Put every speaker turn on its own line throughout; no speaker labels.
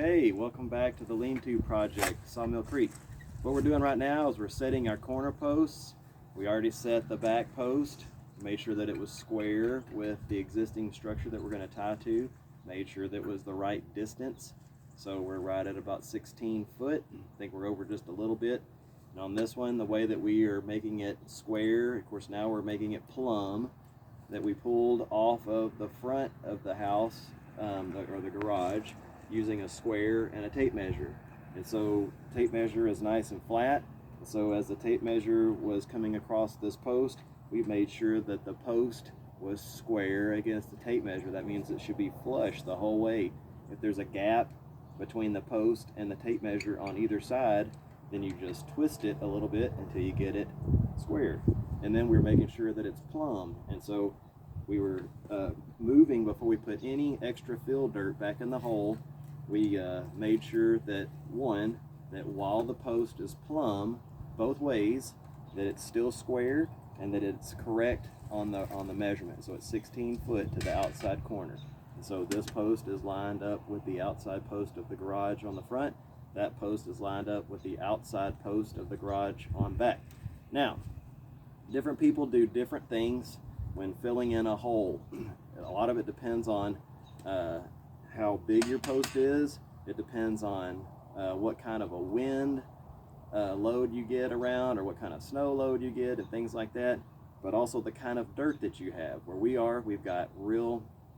Hey, welcome back to the Lean-To Project, Sawmill Creek. What we're doing right now is we're setting our corner posts. We already set the back post, made sure that it was square with the existing structure that we're going to tie to, made sure that it was the right distance. So we're right at about 16 foot. I think we're over just a little bit. And on this one, the way that we are making it square, of course now we're making it plumb, that we pulled off of the front of the house, or the garage, using a square and a tape measure. And so tape measure is nice and flat. So as the tape measure was coming across this post, we made sure that the post was square against the tape measure. That means it should be flush the whole way. If there's a gap between the post and the tape measure on either side, then you just twist it a little bit until you get it square. And then we're making sure that it's plumb. And so we were moving before we put any extra fill dirt back in the hole. We made sure that that while the post is plumb both ways, that it's still square and that it's correct on the measurement. So it's 16 foot to the outside corner. And so this post is lined up with the outside post of the garage on the front. That post is lined up with the outside post of the garage on back. Now, different people do different things when filling in a hole. A lot of it depends on how big your post is. It depends on what kind of a wind load you get around, or what kind of snow load you get, and things like that. But also the kind of dirt that you have. Where we are, we've got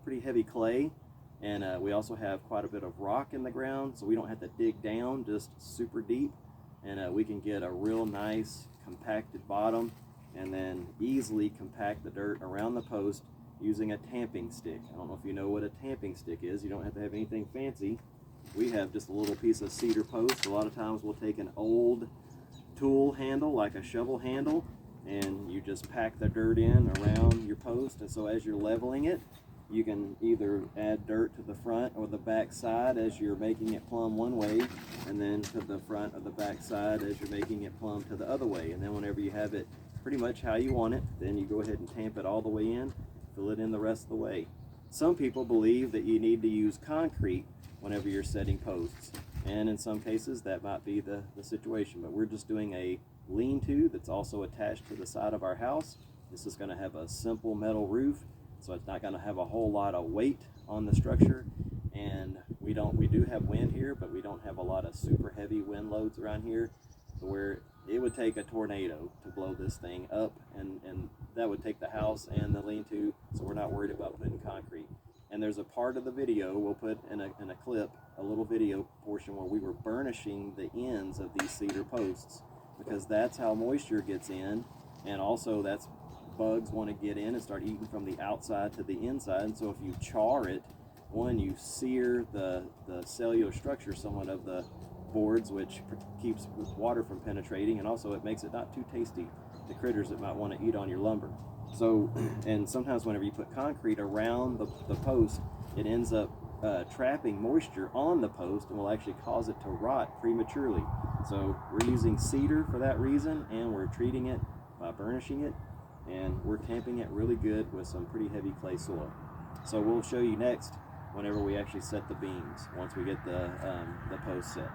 pretty heavy clay, and we also have quite a bit of rock in the ground, so we don't have to dig down just super deep, and we can get a real nice compacted bottom and then easily compact the dirt around the post using a tamping stick. I don't know if you know what a tamping stick is. You don't have to have anything fancy. We have just a little piece of cedar post. A lot of times we'll take an old tool handle, like a shovel handle, and you just pack the dirt in around your post. And so as you're leveling it, you can either add dirt to the front or the back side as you're making it plumb one way, and then to the front or the back side as you're making it plumb to the other way. And then whenever you have it pretty much how you want it, then you go ahead and tamp it all the way in, fill it in the rest of the way. Some people believe that you need to use concrete whenever you're setting posts, and in some cases that might be the situation, but we're just doing a lean-to that's also attached to the side of our house. This is going to have a simple metal roof, so it's not going to have a whole lot of weight on the structure, and we do have wind here, but we don't have a lot of super heavy wind loads around here where it would take a tornado to blow this thing up, and that would take the house and the lean-to, so we're not worried about putting concrete. And there's a part of the video we'll put in a clip, a little video portion where we were burnishing the ends of these cedar posts, because that's how moisture gets in, and also that's bugs want to get in and start eating from the outside to the inside. And so if you char it, you sear the cellular structure somewhat of the boards, which keeps water from penetrating, and also it makes it not too tasty to critters that might want to eat on your lumber. So, and sometimes whenever you put concrete around the post, it ends up trapping moisture on the post and will actually cause it to rot prematurely. So we're using cedar for that reason, and we're treating it by burnishing it, and we're tamping it really good with some pretty heavy clay soil. So we'll show you next whenever we actually set the beams, once we get the post set.